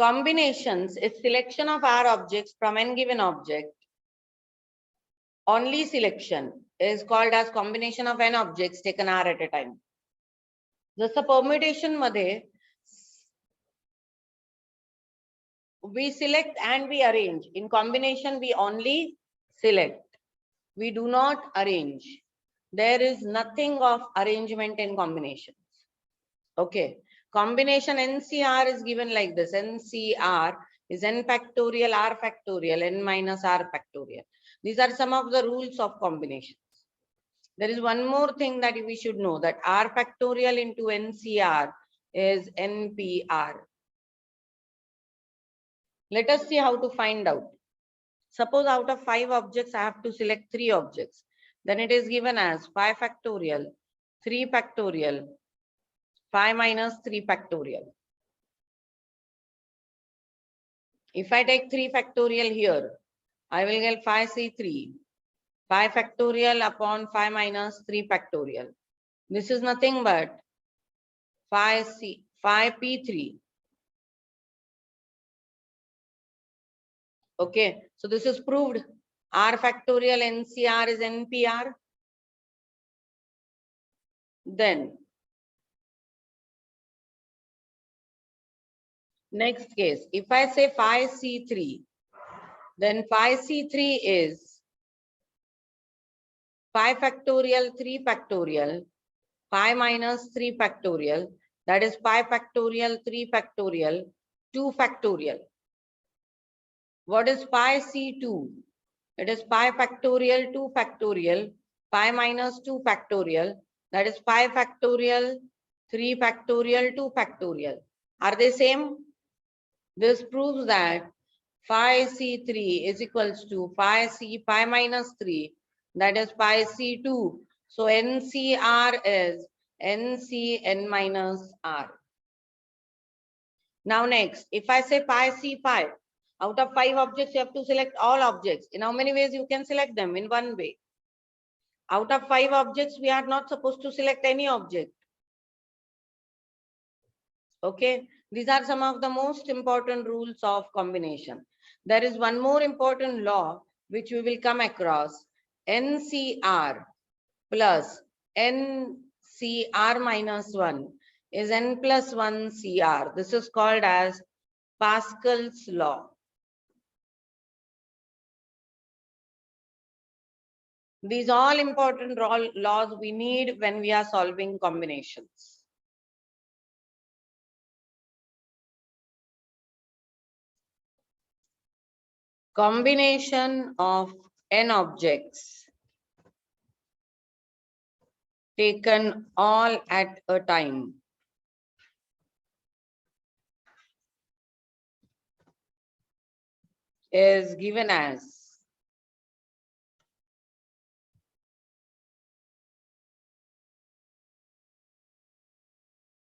Combinations is selection of R objects from n given object. Only selection is called as combination of n objects taken R at a time. जसं permutation मध्ये we select and we arrange. In combination, we only select. We do not arrange. There is nothing of arrangement in combinations. Okay. Combination NCR is given like this. NCR is n factorial, R factorial, n minus R factorial. These are some of the rules of combinations. There is one more thing that we should know, that R factorial into NCR is NPR. Let us see how to find out. Suppose out of 5 objects, I have to select 3 objects. Then it is given as 5 factorial, 3 factorial, 5 minus 3 factorial. If I take 3 factorial here, I will get 5C3. 5 factorial upon 5 minus 3 factorial. This is nothing but 5P3. Okay, so this is proved. R factorial NCR is NPR. Then, next case, if I say 5C3, then 5C3 is 5 factorial, 3 factorial, 5 minus 3 factorial, that is 5 factorial, 3 factorial, 2 factorial. What is 5C2? It is 5 factorial, 2 factorial, 5 minus 2 factorial, that is 5 factorial, 3 factorial, 2 factorial. Are they same? This proves that 5C3 is equals to 5 minus 3, that is 5C2. So NCR is NCN minus R. Now next, if I say 5C5, out of 5 objects, you have to select all objects. In how many ways you can select them? In one way. Out of 5 objects, we are not supposed to select any object. Okay, these are some of the most important rules of combination. There is one more important law which we will come across. NCR plus NCR minus 1 is n plus 1 CR. This is called as Pascal's law. These all important laws we need when we are solving combinations. Combination of n objects taken all at a time is given as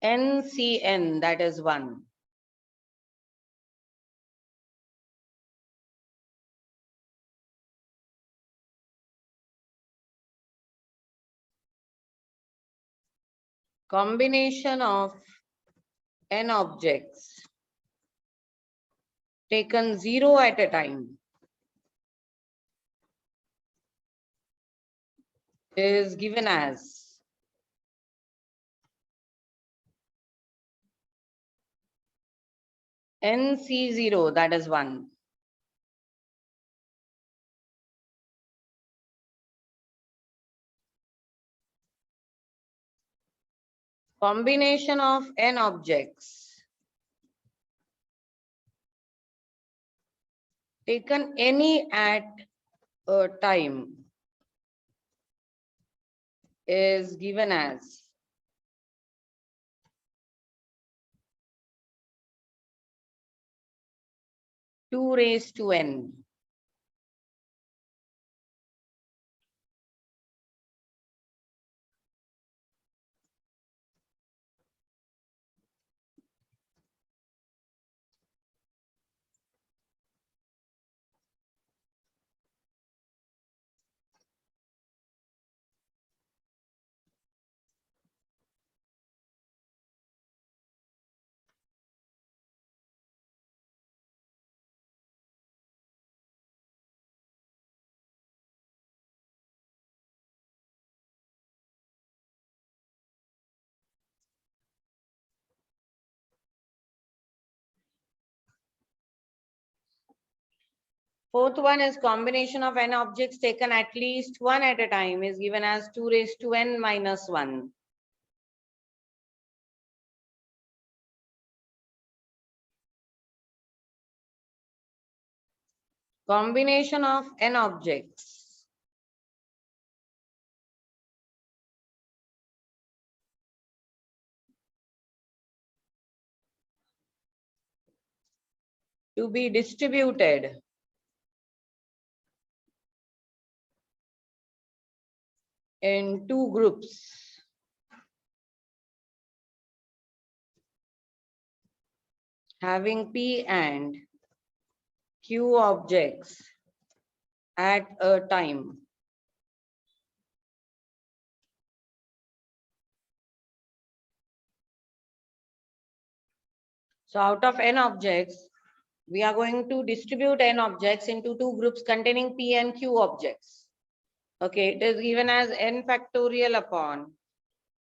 NCN, that is 1. Combination of n objects taken 0 at a time is given as NC0, that is 1. Combination of n objects taken any at a time is given as two raised to n. Fourth one is combination of n objects taken at least one at a time is given as 2 raised to n minus 1. Combination of n objects to be distributed in two groups having P and Q objects at a time. So out of n objects, we are going to distribute n objects into two groups containing P and Q objects. Okay, it is given as n factorial upon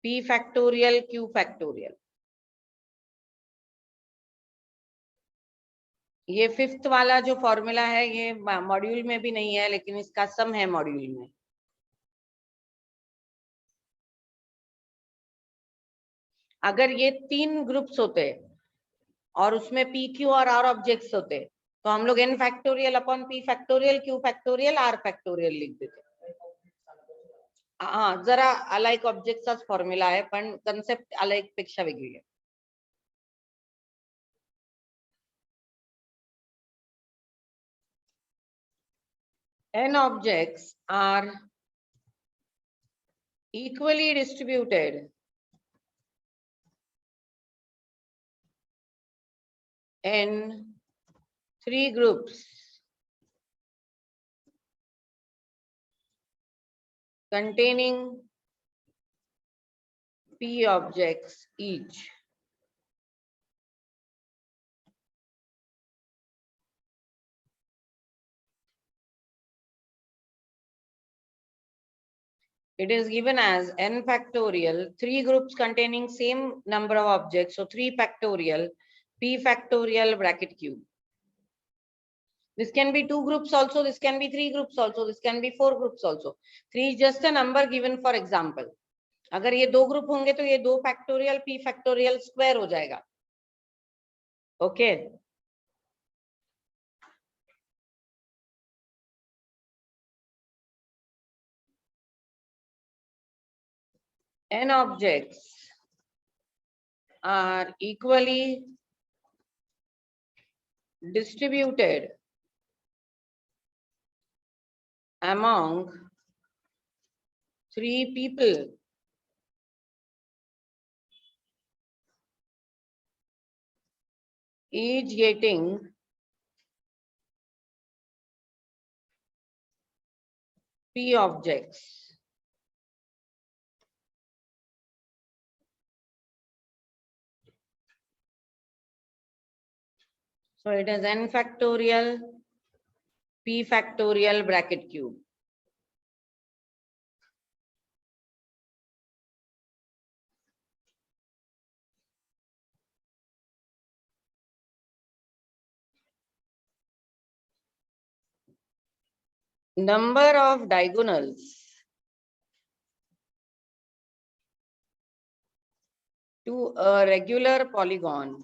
P factorial Q factorial. ये fifth वाला जो formula है ये module में भी नहीं है, लेकिन इसका सम है मॉड्यूल में. अगर ये तीन ग्रुप्स होते और उसमें पी क्यू और आर ऑब्जेक्ट्स होते तो हम लोग N factorial upon P factorial Q factorial R factorial लिख देते. हा जरा अलाइक ऑब्जेक्टचाच फॉर्म्युला आहे, पण कन्सेप्ट अलाइक पेक्षा वेगळी आहे. n objects are equally distributed in three groups containing P objects each. It is given as n factorial, three groups containing same number of objects, so 3 factorial, P factorial bracket cube. This can be 2 groups also, this can be 3 groups also, this can be 4 groups also. 3 is just a number given for example. अगर ये 2 group होंगे तो ये 2 factorial P factorial square हो जाएगा. Okay n objects are equally distributed among 3 people each getting P objects. So it is n factorial P factorial bracket cube. Number of diagonals to a regular polygon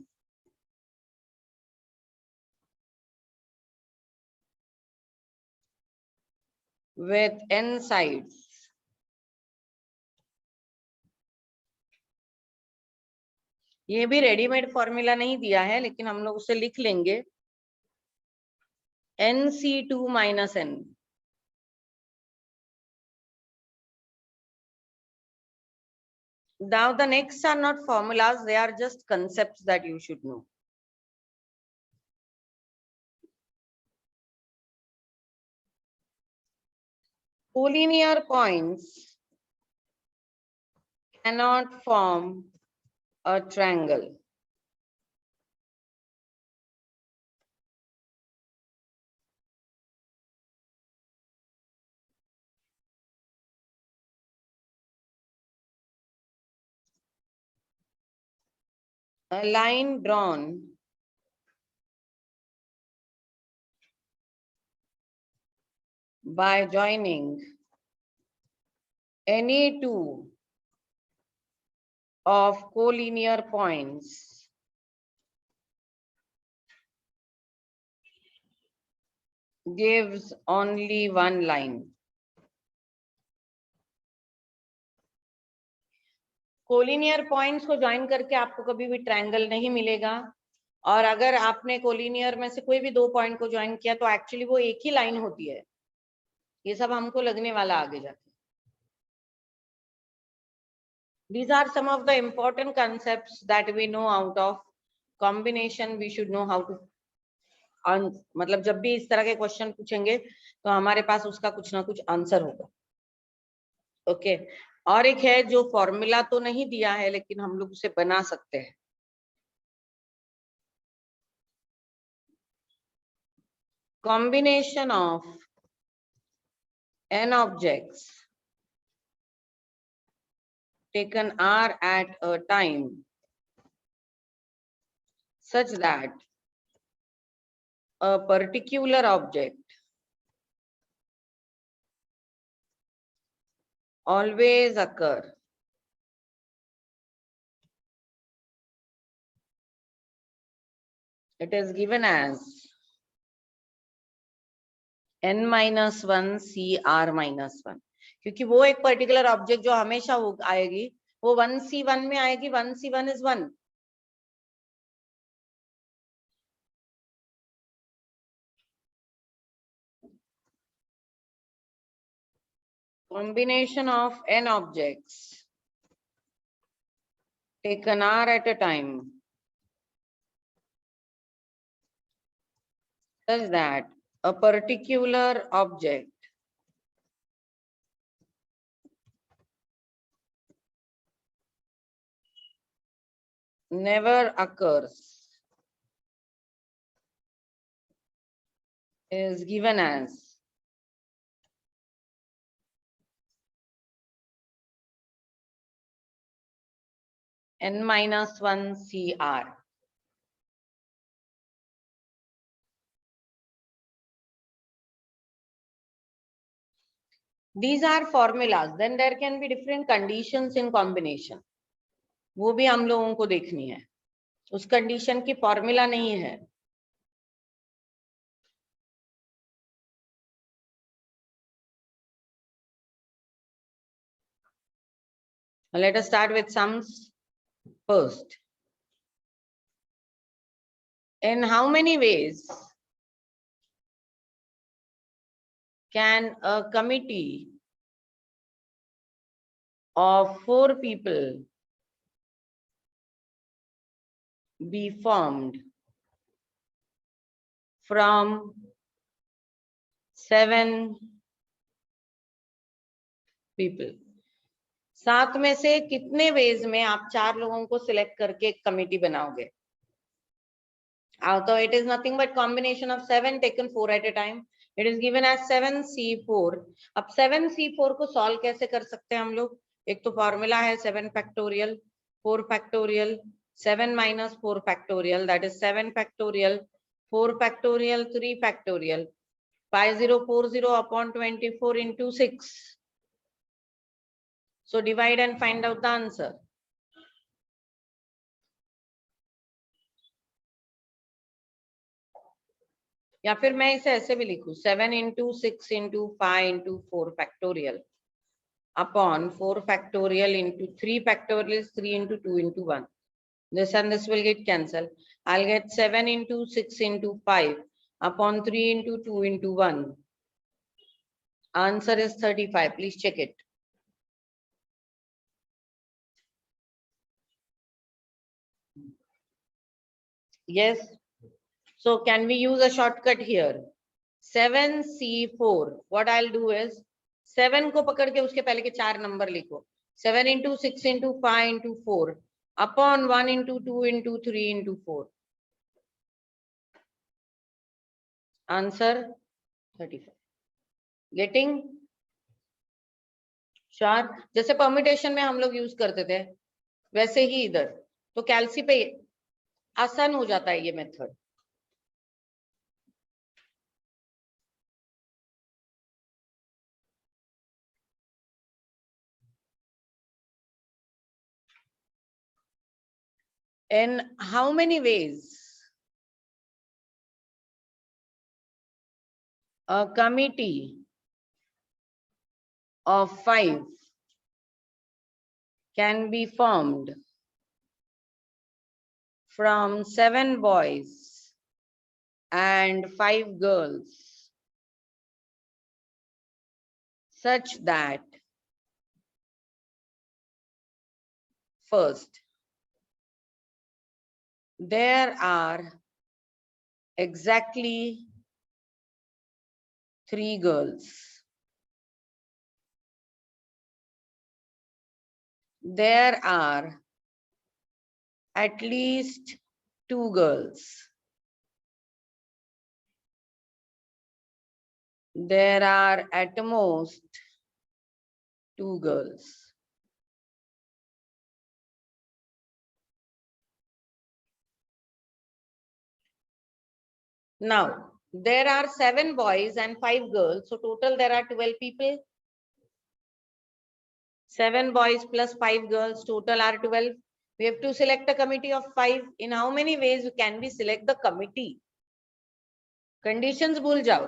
with n sides ये भी readymade formula नहीं दिया है, लेकिन हम लोग उसे लिख लेंगे. nc2 minus n. Now the next are not formulas, they are just concepts that you should know. Collinear points cannot form a triangle. A line drawn by joining any two of collinear points gives only one line. Collinear points को join करके आपको कभी भी triangle नहीं मिलेगा, और अगर आपने कोलिनियर में से कोई भी दो पॉइंट को ज्वाइन किया तो एक्चुअली वो एक ही लाइन होती है। ये सब हमको लगने वाला आगे जाके। These are some of the important concepts that we know out of combination. We should know how to मतलब जब भी इस तरह के क्वेश्चन पूछेंगे तो हमारे पास उसका कुछ ना कुछ आंसर होगा। ओके, और एक है जो फॉर्मूला तो नहीं दिया है लेकिन हम लोग उसे बना सकते हैं। Combination of n objects taken R at a time such that a particular object always occur it is given as n-1 CR-1, क्योंकि वो एक पर्टिकुलर ऑब्जेक्ट जो हमेशा वो आएगी वो 1C1 में आएगी। 1C1 is 1। Combination of n objects taken R at a time such that a particular object never occurs is given as n-1 CR. These are formulas. Then there can be different conditions in combination. वो भी हम लोगों को देखनी है। उस condition की formula नहीं है। Let us start with sums first. In how many ways can a committee of 4 people be formed from 7 people? 7 में से कितने वेज में आप 4 लोगों को सिलेक्ट करके एक कमिटी बनाओगे? तो it is nothing but combination of 7 taken 4 at a time. It is given as 7C4. अब 7C4 को सॉल्व कैसे कर सकते हैं हम लोग? एक तो फॉर्मूला है 7 factorial 4 factorial 7 minus 4 factorial, that is 7 factorial 4 factorial 3 factorial 5040 upon 24 into 6. So divide and find out the answer. या फिर मैं इसे ऐसे भी लिखूं 7 into 6 into 5 into 4 factorial upon 4 factorial into 3 factorial is 3 into 2 into 1. This and this will get cancelled. I'll get 7 into 6 into 5 upon 3 into 2 into 1. Answer is 35. Please check it. Yes. So can we use a shortcut here? 7C4. What I'll do is 7 को पकड़ के उसके पहले के 4 number लिखो 7 into 6 into 5 into 4 upon 1 into 2 into 3 into 4. Answer 35. Getting? Sure. जैसे permutation में हम लोग यूज करते थे वैसे ही इधर तो कैल्सी पे आसान हो जाता है ये method. In how many ways a committee of 5 can be formed from 7 boys and 5 girls, such that first, there are exactly 3 girls. There are at least 2 girls. There are at most 2 girls. Now, there are 7 boys and 5 girls. So total there are 12 people. 7 boys plus 5 girls, total are 12. We have to select a committee of 5. In how many ways can we select the committee? Conditions भूल जाओ.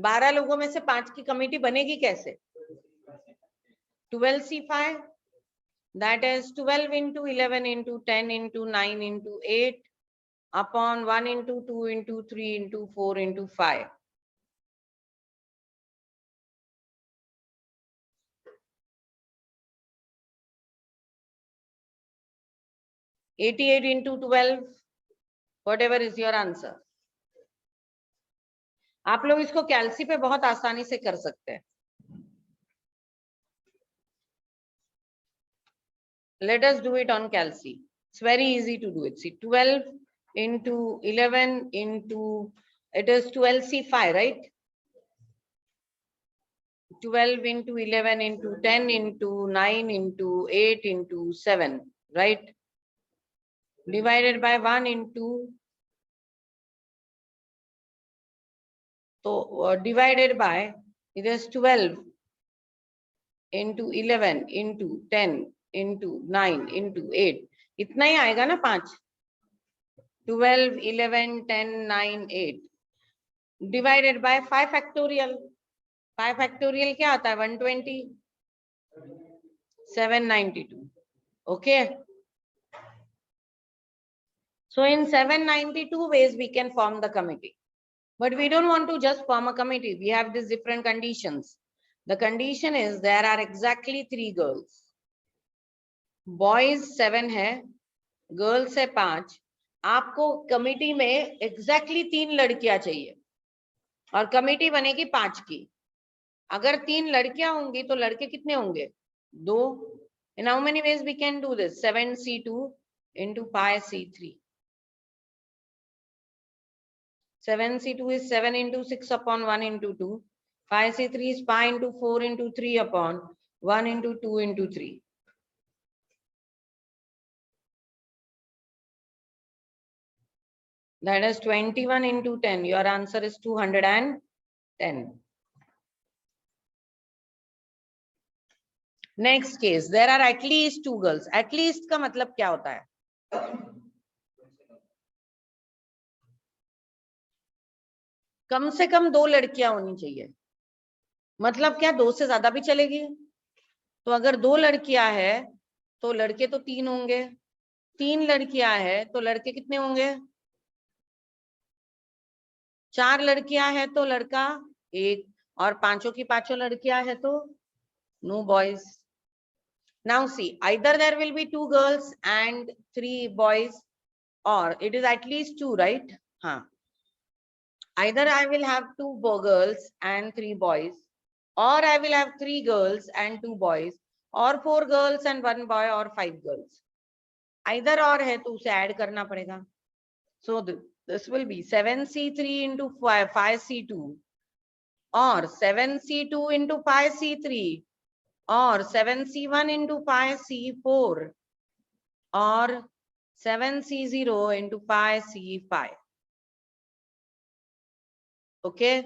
12 लोगों में से 5 की committee बनेगी कैसे? 12C5. That is 12 into 11 into 10 into 9 into 8 upon 1 into 2 into 3 into 4 into 5. 88 into 12, whatever is your answer. आप लोग इसको कैलसी पे बहुत आसानी से कर सकते हैं. Let us do it on calci. It's very easy to do it. See, 12 into 11 into, it is 12C5, right? 12 into 11 into 10 into 9 into 8 into 7, right? Divided by 1 into, so divided by, it is 12 into 11 into 10 into 9 into 8. इतना ही आएगा ना 5. 12, 11, 10, 9, 8. Divided by 5 factorial. 5 factorial क्या आता है? 120. 792. Okay. So in 792 ways we can form the committee. But we don't want to just form a committee. We have these different conditions. The condition is there are exactly 3 girls. Boys 7 है, girls है 5. आपको committee में exactly 3 लड़कियां चाहिए और committee बनेगी 5 की. अगर 3 लड़कियां होंगी तो लड़के कितने होंगे? 2. In how many ways we can do this? 7C2 into pi C3. 7C2 is 7 into 6 upon 1 into 2. Pi C3 is pi into 4 into 3 upon 1 into 2 into 3. That is 21 into 10. Your answer is 210. Next case, there are at least 2 girls. At least का मतलब क्या होता है? कम से कम 2 लड़कियां होनी चाहिए. मतलब क्या? 2 से ज्यादा भी चलेगी. तो अगर 2 लड़कियां है तो लड़के तो 3 होंगे. 3 लड़कियां है तो लड़के कितने होंगे? 4 लड़कियां है तो लड़का 1 और 5 की 5 लड़कियां है तो no boys. Now see, either there will be 2 girls and 3 boys, or it is at least 2, right? Either I will have 2 girls and 3 boys, or I will have 3 girls and 2 boys, or 4 girls and 1 boy, or 5 girls. Either or है तो उसे add करना पड़ेगा. So this will be 7C3 into 5C2, or 7C2 into pi C3, or 7C1 into pi C4, or 7C0 into pi C5. Okay.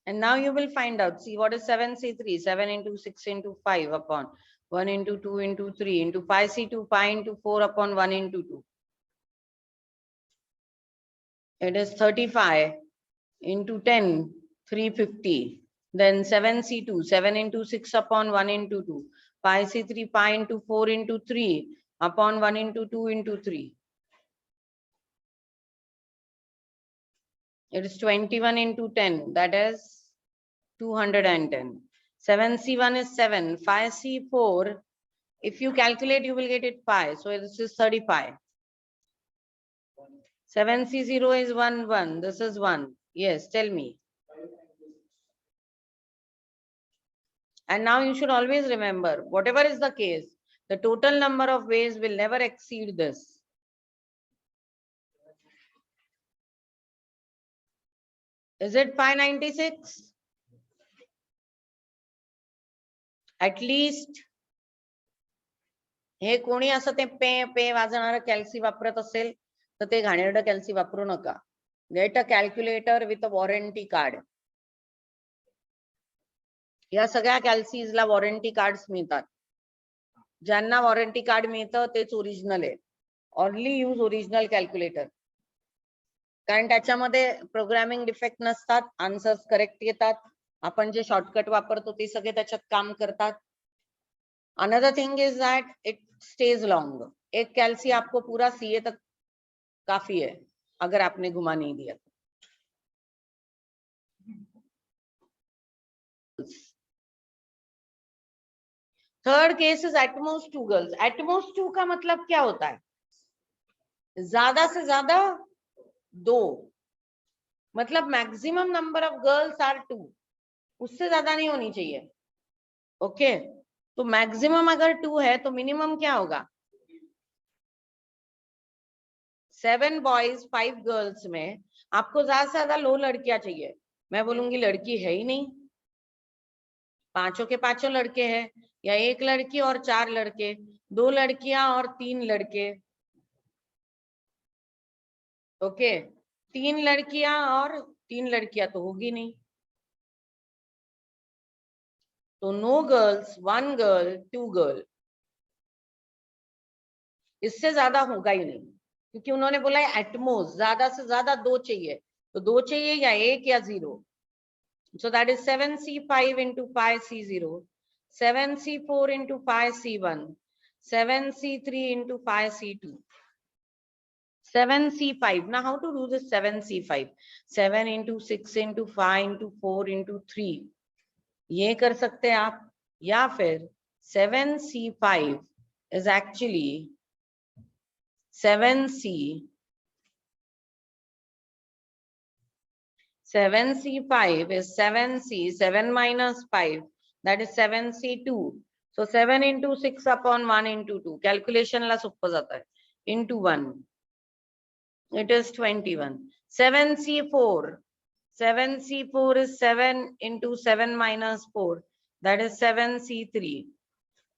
And now you will find out. See, what is 7C3? 7 into 6 into 5 upon 1 into 2 into 3 into 5C2 pi into 4 upon 1 into 2. It is 35 into 10, 350. Then 7C2, 7 into 6 upon 1 into 2. Pi C3 pi into 4 into 3 upon 1 into 2 into 3. It is 21 into 10. That is 210. 7C1 is 7. 5C4. If you calculate, you will get it pi. So this is 35. 7C0 is 1, 1. This is 1. Yes, tell me. And now you should always remember, whatever is the case, the total number of ways will never exceed this. Is it pi 96? At least हे कोणी असं ते पे पे वाजणारं कॅल्सी वापरत असेल तर ते घाणेरडं कॅल्सी वापरू नका. Get a calculator with a warranty card. या सगळ्या कॅल्सीजला वॉरंटी कार्ड्स मिळतात. ज्यांना वॉरंटी कार्ड मिळतं तेच ओरिजिनल आहे. Only use original calculator. कारण त्याच्यामध्ये प्रोग्रामिंग डिफेक्ट नसतात, आन्सर्स करेक्ट येतात. आपण जे शॉर्टकट वापरतो ते सगळे त्याच्यात काम करतात. Another thing is that it stays long. एक कैल्सी आपको पूरा सीए तक काफी है अगर आपने घुमा नहीं दिया. Third case is at most 2 girls. At most 2 का मतलब क्या होता है? ज्यादा से ज्यादा 2. मतलब maximum number of girls are 2. उससे ज्यादा नहीं होनी चाहिए. ओके तो मैक्सिमम अगर 2 है तो मिनिमम क्या होगा? 7 बॉयज 5 गर्ल्स में आपको ज्यादा से ज्यादा 2 लड़कियां चाहिए. मैं बोलूंगी लड़की है ही नहीं, पांचों के पांचों लड़के हैं, या एक लड़की और 4 लड़के, 2 लड़कियां और 3 लड़के. ओके 3 लड़कियां और 3 लड़कियां तो होगी नहीं. तो नो गर्ल्स, 1 गर्ल, 2 गर्ल. इससे ज्यादा होगा ही नहीं क्योंकि उन्होंने बोला है एटमोस्ट, ज्यादा से ज्यादा 2 चाहिए. तो 2 चाहिए या 1 या 0. So that is 7C5 into pi C0, 7C4 into pi C1, 7C3 into pi C2, 7C5. Now how to do this 7C5? 7 into 6 into 5 into 4 into 3. ये कर सकते हैं आप. या फिर 7C5 is actually 7C5 is 7C, 7 minus 5, that is 7C2. So 7 into 6 upon 1 into 2. Calculation ला सोपं जाता है. Into 1. It is 21. 7C4. 7C4 is 7 into 7 minus 4. That is 7C3.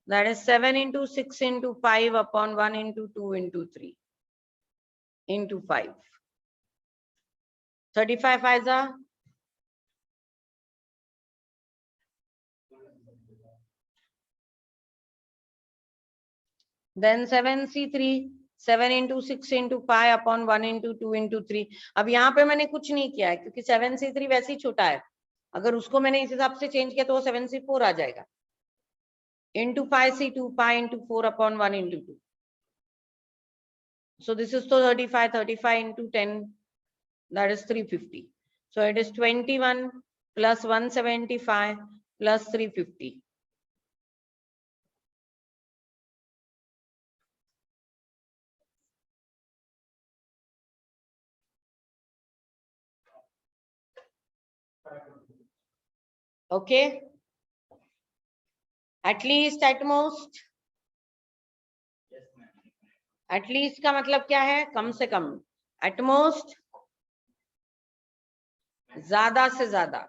That is 7 into 6 into 5 upon 1 into 2 into 3 into 5. 35 Faiza. Then 7C3. 7 into 6 into pi upon 1 into 2 into 3. अब यहाँ पे मैंने कुछ नहीं किया है क्योंकि 7C3 वैसे ही छोटा है. अगर उसको मैंने इस हिसाब से चेंज किया तो वो 7C4 आ जाएगा. Into 5C2 pi into 4 upon 1 into 2. So this is 35. 35 into 10. That is 350. So it is 21 plus 175 plus 350. Okay. At least, at most. At least का मतलब क्या है? कम से कम. At most ज्यादा से ज्यादा.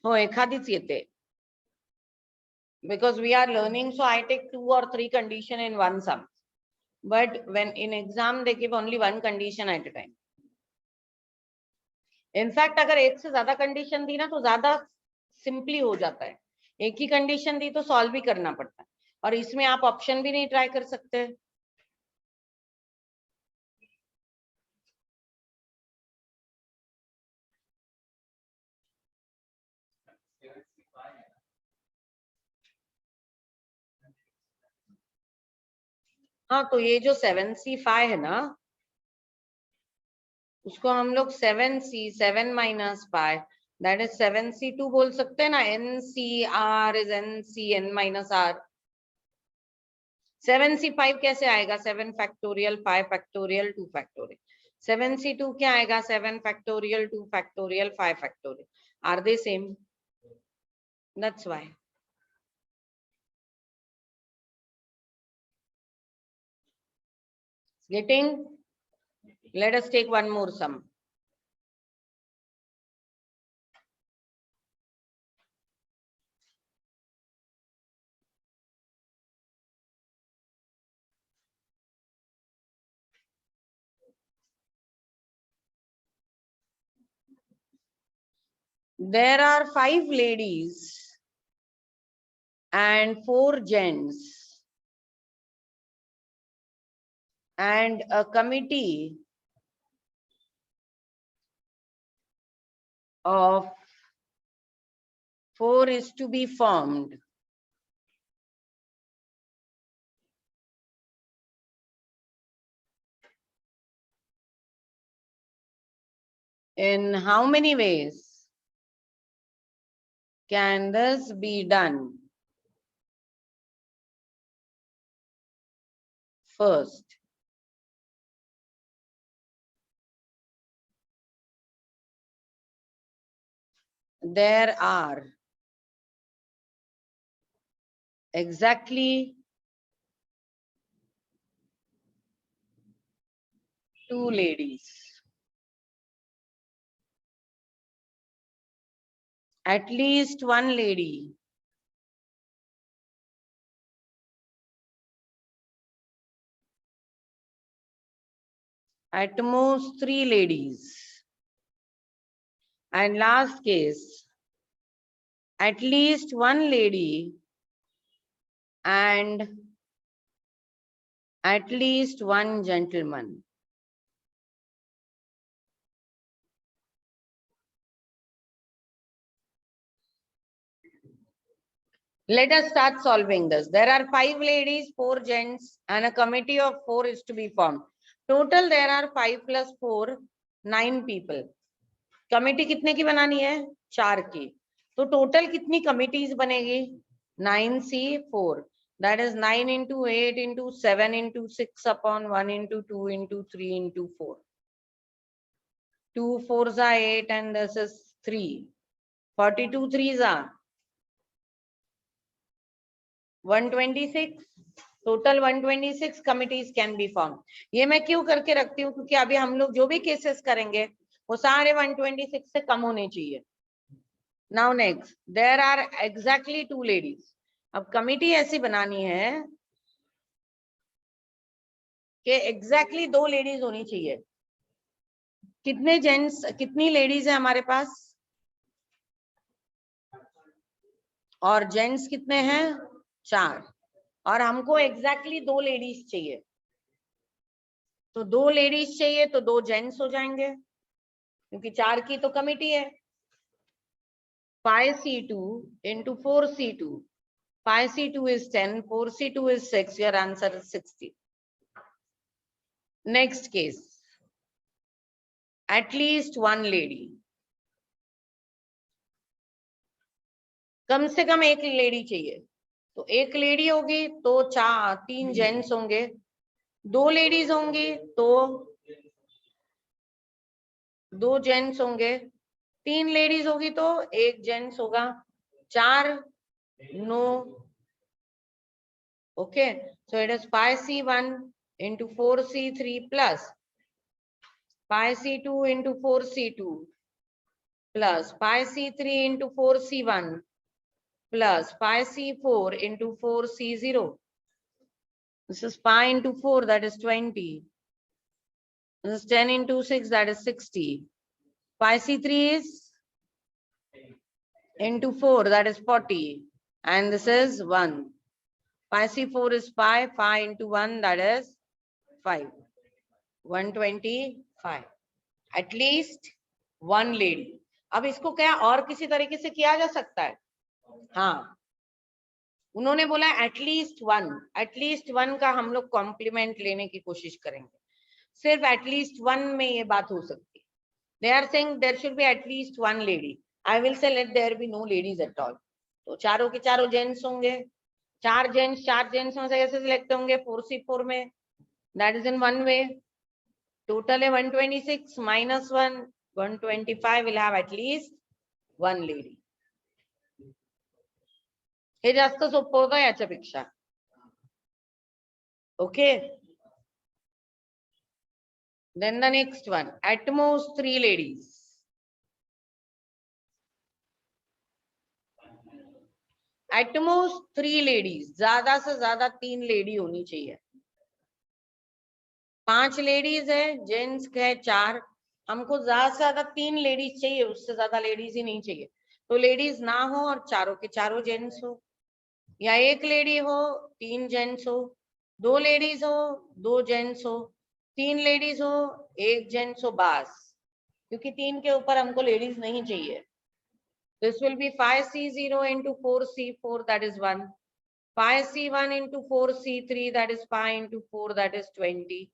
हो एखादीच येते. Because we are learning, so I take 2 or 3 condition in one sum. But when in exam they give only one condition at a time. In fact अगर एक से ज्यादा कंडीशन दी ना तो ज्यादा सिंपली हो जाता है, एक ही कंडीशन दी तो सॉल्व भी करना पड़ता है, और इसमें आप ऑप्शन भी नहीं ट्राई कर सकते। हाँ, तो ये जो 7C5 है ना, उसको हम लोग 7C 7 minus pi that is 7C2 बोल सकते हैं ना। NCR is NCN minus R। 7C5 कैसे आएगा? 7 फैक्टोरियल 5 फैक्टोरियल 2 फैक्टोरियल। 7C2 क्या आएगा? 7 factorial 2 factorial 5 factorial. Are they same? That's why. Getting? Let us take one more sum. There are 5 ladies and 4 gents and a committee of 4 is to be formed. In how many ways can this be done? First, there are exactly 2 ladies. At least 1 lady. At most 3 ladies. And last case, at least 1 lady and at least 1 gentleman. Let us start solving this. There are 5 ladies, 4 gents, and a committee of 4 is to be formed. Total there are 5 plus 4, 9 people. Committee कितने की बनानी है? 4 की. तो total कितनी committees बनेगी? 9C4. That is 9 into 8 into 7 into 6 upon 1 into 2 into 3 into 4. 2 4s are 8 and this is 3. 42 3s are 126. Total 126 committees can be form. ये मैं क्यों करके रखती हूँ? क्योंकि अभी हम लोग जो भी केसेस करेंगे वो सारे 126 से कम होने चाहिए। Now next, there are exactly 2 ladies. अब कमिटी ऐसी बनानी है कि एग्जैक्टली 2 लेडीज होनी चाहिए। कितने जेंट्स कितनी लेडीज है हमारे पास? और जेंट्स कितने हैं? 4। और हमको एग्जैक्टली 2 लेडीज चाहिए, तो 2 लेडीज चाहिए तो 2 जेंट्स हो जाएंगे, क्योंकि 4 की तो कमिटी है। 5C2 into 4C2. 5C2 is 10, 4C2 is 6. Your answer is 60. Next case. At least 1 lady. कम से कम 1 लेडी चाहिए, तो 1 लेडी होगी तो 3 जेंट्स होंगे, 2 लेडीज होंगी तो 2 जेंट्स होंगे, 3 लेडीज होगी तो 1 जेंट्स होगा, 4 no. Okay, so it is 5C1 into 4C3 plus 5C2 into 4C2 plus 5C3 into 4C1 plus 5C4 into 4C0. This is 5 into 4, that is 20. This is 10 into 6, that is 60. Pi C3 is into 4, that is 40. And this is 1. Pi C4 is pi, pi into 1, that is 5. 125. At least one lady. अब इसको क्या और किसी तरीके से किया जा सकता है? हाँ, उन्होंने बोला एटलीस्ट वन का हम लोग कॉम्प्लीमेंट लेने की कोशिश करेंगे. सिर्फ एटलीस्ट वन में ये बात हो सकती है. They are saying there should be at least one lady. I will say let there be no ladies at all. तो चारों के चारों जेंट्स होंगे. चार जेंट्स में से ऐसे सिलेक्ट होंगे 4C4 में. That is in one way. Total है 126 minus 1, 125 will have at least one lady. हे जास्त सोपं होतं याच्यापेक्षा. Okay. Then the next one, at most 3 ladies. At most 3 ladies. ज्यादा से ज्यादा 3 लेडी होनी चाहिए. 5 लेडीज है, जेंट्स है 4. हमको ज्यादा से ज्यादा 3 लेडीज चाहिए, उससे ज्यादा लेडीज ही नहीं चाहिए. तो लेडीज ना हो और चारों के चारों जेंट्स हो, या एक लेडी हो 3 जेंट्स हो, 2 लेडीज हो 2 जेंट्स हो, 3 लेडीज हो 1 जेंट्स हो बस. क्योंकि 3 के ऊपर हमको लेडीज नहीं चाहिए. This will be 5C0 into 4C4, that is 1. 5C1 into 4C3, that is 5 into 4, that is 20.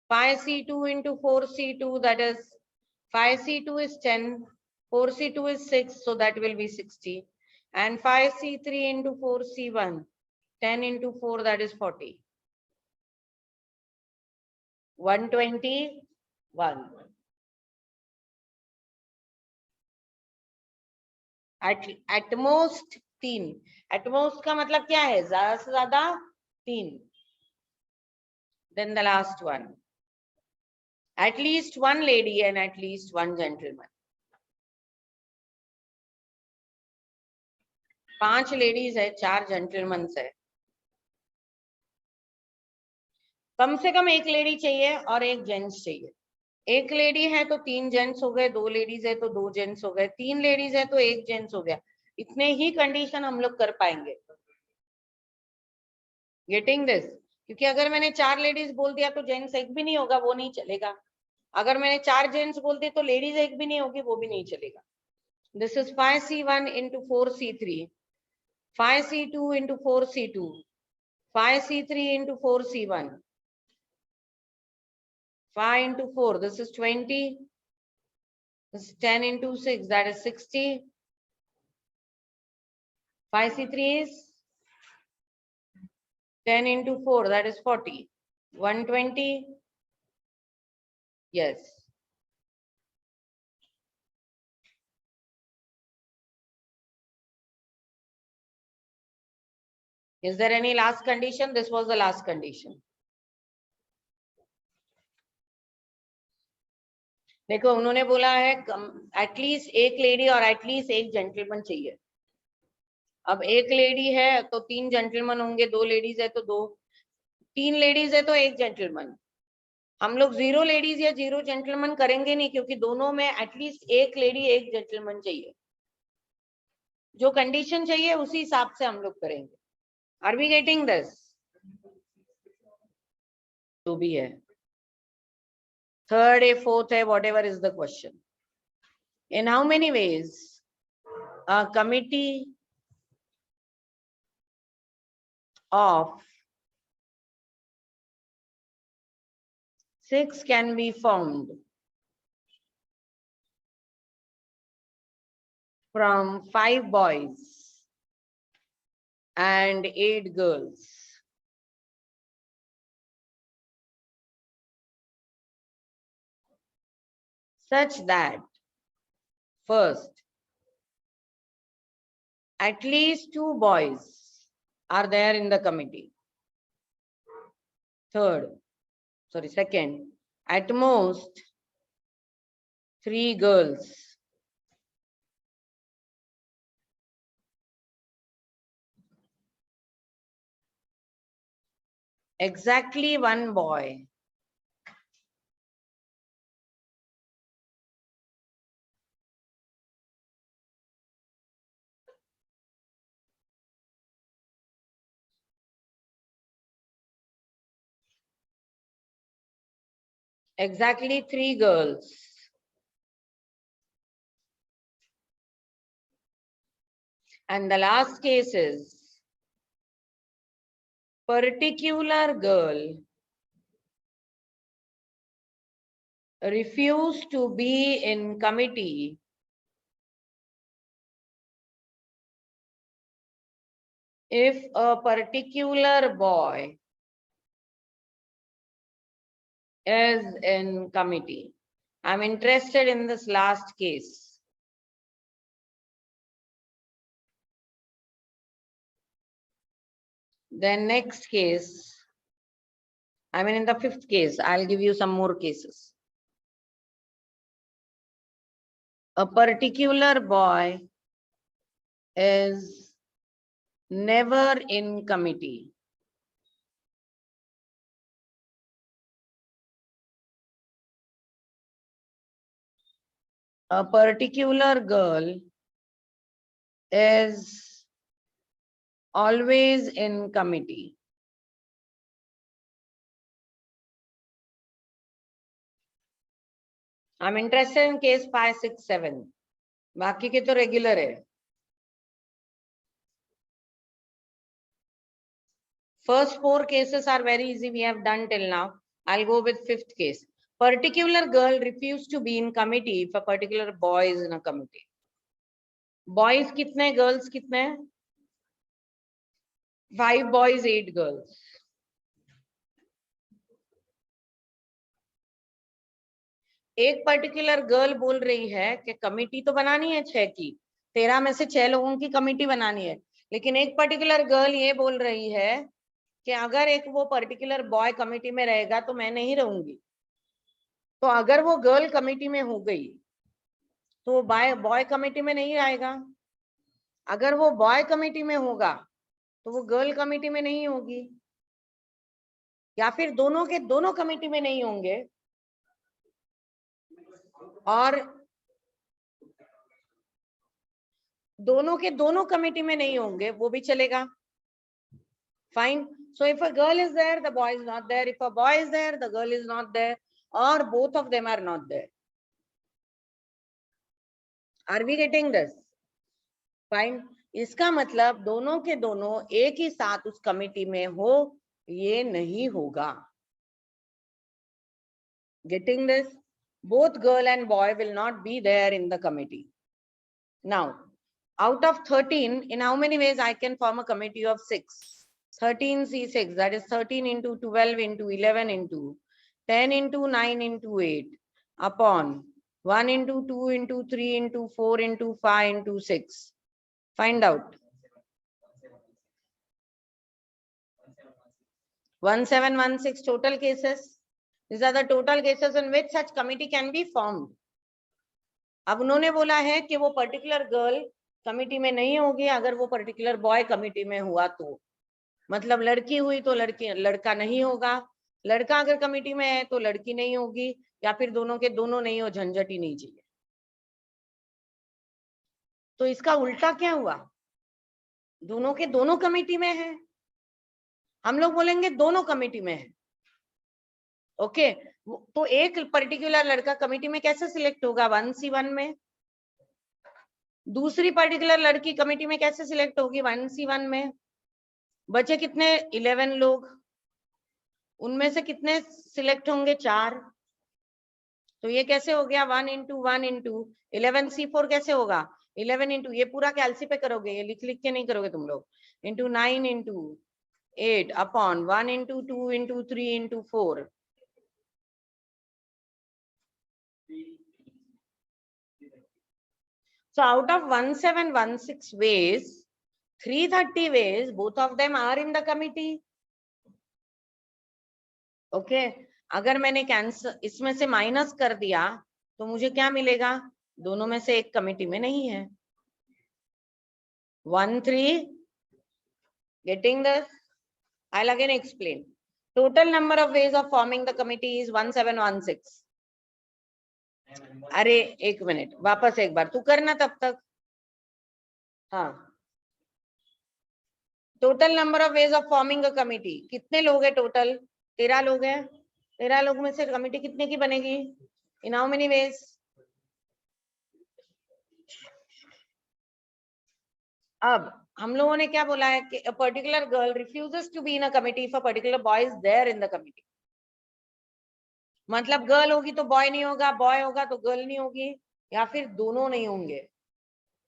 5C2 into 4C2, that is 5C2 is 10, 4C2 is 6, so that will be 60. And 5C3 into 4C1, 10 into 4, that is 40. 121. At most 3. At most का मतलब क्या है? ज्यादा से ज्यादा 3. Then the last one, at least one lady and at least one gentleman. 5 ladies है, 4 gentleman है. कम से कम एक लेडी चाहिए और एक जेंट्स चाहिए. एक लेडी है तो 3 जेंट्स हो गए, 2 लेडीज है तो 2 जेंट्स हो गए, 3 लेडीज है तो 1 जेंट्स हो गया. इतने ही कंडीशन हम लोग कर पाएंगे. Getting this? क्योंकि अगर मैंने 4 लेडीज बोल दिया तो जेंट्स एक भी नहीं होगा, वो नहीं चलेगा. अगर मैंने 4 जेंट्स बोल दिए तो लेडीज एक भी नहीं होगी, वो भी नहीं चलेगा. This is 5C1 into 4C3, 5C2 into 4C2, 5C3 into 4C1, 5 into 4, this is 20. This is 10 into 6, that is 60. 5C3 is 10 into 4, that is 40. 120. Yes. Is there any last condition? This was the last condition. देखो उन्होंने बोला है at least एक lady और at least एक gentleman चाहिए. अब एक लेडी है तो 3 जेंटलमैन होंगे, 2 लेडीज है तो 2, 3 लेडीज है तो 1 जेंटलमैन. हम लोग 0 लेडीज या 0 जेंटलमैन करेंगे नहीं, क्योंकि दोनों में एटलीस्ट एक लेडी एक जेंटलमैन चाहिए. जो कंडीशन चाहिए उसी हिसाब से हम लोग करेंगे. Are we getting this? तो भी है, थर्ड है, फोर्थ है, whatever is the question. In how many ways a committee of 6 can be formed from 5 boys and 8 girls? Such that first, at least 2 boys are there in the committee. Second, at most 3 girls. Exactly 1 boy. Exactly 3 girls. And the last case is particular girl refused to be in committee if a particular boy is in committee. I'm interested in this last case. Then next case, I mean in the 5th case, I'll give you some more cases. A particular boy is never in committee. A particular girl is always in committee. I'm interested in case 5, 6, 7. बाकी के तो regular है. First 4 cases are very easy. We have done till now. I'll go with 5th case. Particular girl refused to be in committee if a particular boy is in a committee. Boys कितने, girls कितने? 5 boys, 8 girls. एक particular girl बोल रही है कि committee तो बनानी है 6 की, 13 में से 6 लोगों की कमिटी बनानी है, लेकिन एक पर्टिकुलर गर्ल ये बोल रही है कि अगर एक वो पर्टिकुलर बॉय कमिटी में रहेगा तो मैं नहीं रहूंगी. तो अगर वो गर्ल कमिटी में हो गई तो वो बॉय कमिटी में नहीं आएगा. अगर वो बॉय कमिटी में होगा तो वो गर्ल कमिटी में नहीं होगी, या फिर दोनों के दोनों कमिटी में नहीं होंगे और दोनों के दोनों कमिटी में नहीं होंगे, वो भी चलेगा. Fine. So if a girl is there, the boy is not there. If a boy is there, the girl is not there, or both of them are not there. Are we getting this? Fine. इसका मतलब दोनों के दोनों एक ही साथ उस committee में हो, ये नहीं होगा. Getting this? Both girl and boy will not be there in the committee. Now, out of 13, in how many ways I can form a committee of 6? 13 C6, that is 13 into 12 into 11 into 10 into 9 into 8 upon 1 into 2 into 3 into 4 into 5 into 6. Find out. 1716 total cases. These are the total cases in which such committee can be formed. अब उन्होंने बोला है कि वो particular girl committee में नहीं होगी अगर वो पर्टिकुलर बॉय कमिटी में हुआ तो, मतलब लड़की हुई तो लड़का नहीं होगा, लड़का अगर कमिटी में है तो लड़की नहीं होगी, या फिर दोनों के दोनों नहीं हो, झंझट ही नहीं चाहिए. तो इसका उल्टा क्या हुआ? दोनों के दोनों कमिटी में है, हम लोग बोलेंगे दोनों कमिटी में है. ओके, तो एक पर्टिकुलर लड़का कमिटी में कैसे सिलेक्ट होगा? 1C1 में. दूसरी पर्टिकुलर लड़की कमिटी में कैसे सिलेक्ट होगी? 1C1 में. बचे कितने? 11 लोग. उनमें से कितने सिलेक्ट होंगे? 4. तो ये कैसे हो गया? 1 into 1 into 11C4 कैसे होगा? 11 into, ये पूरा कैलसी पे करोगे, ये लिख लिख के नहीं करोगे तुम लोग, into 9 into 8 upon 1 into 2 into 3 into 4. So out of 1716 ways, 330 ways, both of them are in the committee. Okay, अगर मैंने कैंसर इसमें से माइनस कर दिया तो मुझे क्या मिलेगा? दोनों में से एक कमिटी में नहीं है. 1, 3. Getting this? I'll again explain. Total number of ways of forming the committee is 1716. अरे एक मिनट, वापस एक बार तू करना तब तक. हाँ, total number of ways of forming a committee कितने लोग हैं? टोटल 13 लोग हैं. 13 लोग में से कमिटी कितने की बनेगी? In how many ways? अब हम लोगों ने क्या बोला है कि a particular girl refuses to be in a committee if a particular boy is there in the committee. मतलब गर्ल होगी तो बॉय नहीं होगा, बॉय होगा तो गर्ल नहीं होगी, या फिर दोनों नहीं होंगे।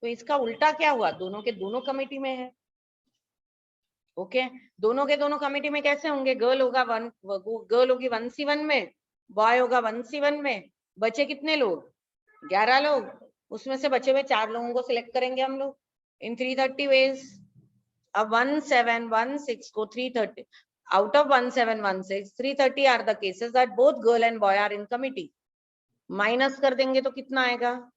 तो इसका उल्टा क्या हुआ? दोनों के दोनों कमेटी में है। ओके, दोनों के दोनों कमेटी में कैसे होंगे? गर्ल होगा गर्ल होगी 1C1 में, बॉय होगा 1C1 में। बचे कितने लोग? 11 लोग। उसमें से बचे हुए 4 लोगों को सिलेक्ट करेंगे हम लोग इन 330 वेज। अब 1716 को 330 out of 1716, 330 are the cases that both girl and boy are in committee. Minus कर देंगे तो कितना आएगा?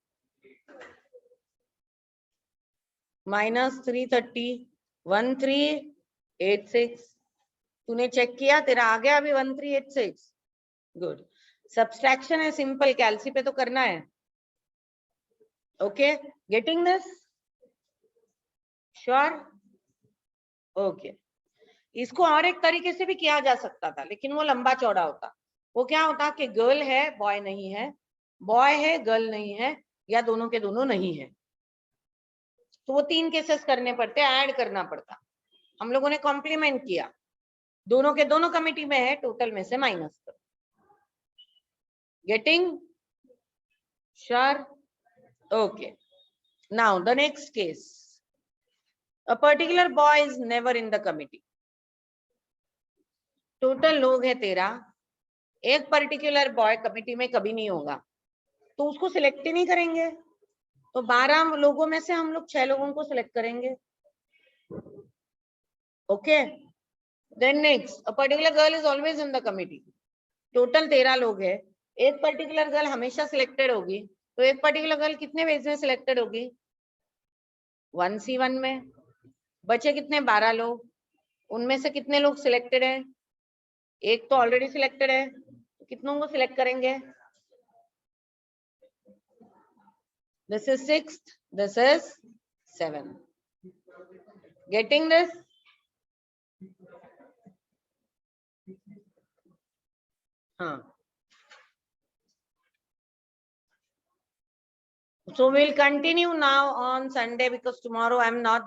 -330, 1386। तूने चेक किया? तेरा आ गया अभी 1386? गुड। सब्सट्रैक्शन है सिंपल, कैलसी पे तो करना है। Okay, getting this? Sure? Okay. इसको और एक तरीके से भी किया जा सकता था, लेकिन वो लंबा चौड़ा होता। वो क्या होता कि गर्ल है बॉय नहीं है, बॉय है गर्ल नहीं है, या दोनों के दोनों नहीं है। तो वो 3 केसेस करने पड़ते, ऐड करना पड़ता। हम लोगों ने कॉम्प्लीमेंट किया, दोनों के दोनों कमिटी में है, टोटल में से माइनस करो। Getting? Sure? Okay. Now the next case, a particular boy is never in the committee. Total लोग है 13, एक पर्टिकुलर बॉय कमिटी में कभी नहीं होगा, तो उसको सिलेक्ट ही नहीं करेंगे। तो 12 लोगों में से हम लोग 6 लोगों को सिलेक्ट करेंगे। Okay, then next, a particular girl is always in the committee. Total 13 लोग है, एक पर्टिकुलर गर्ल हमेशा सिलेक्टेड होगी, तो एक पर्टिकुलर गर्ल कितने वेज में सिलेक्टेड होगी? 1C1 में। बचे कितने? 12 लोग। उनमें से कितने लोग सिलेक्टेड है? एक तो ऑलरेडी सिलेक्टेड है, तो कितनों को सिलेक्ट करेंगे? This is 6th, this is 7. Getting this? So we'll continue now on Sunday, because tomorrow I'm not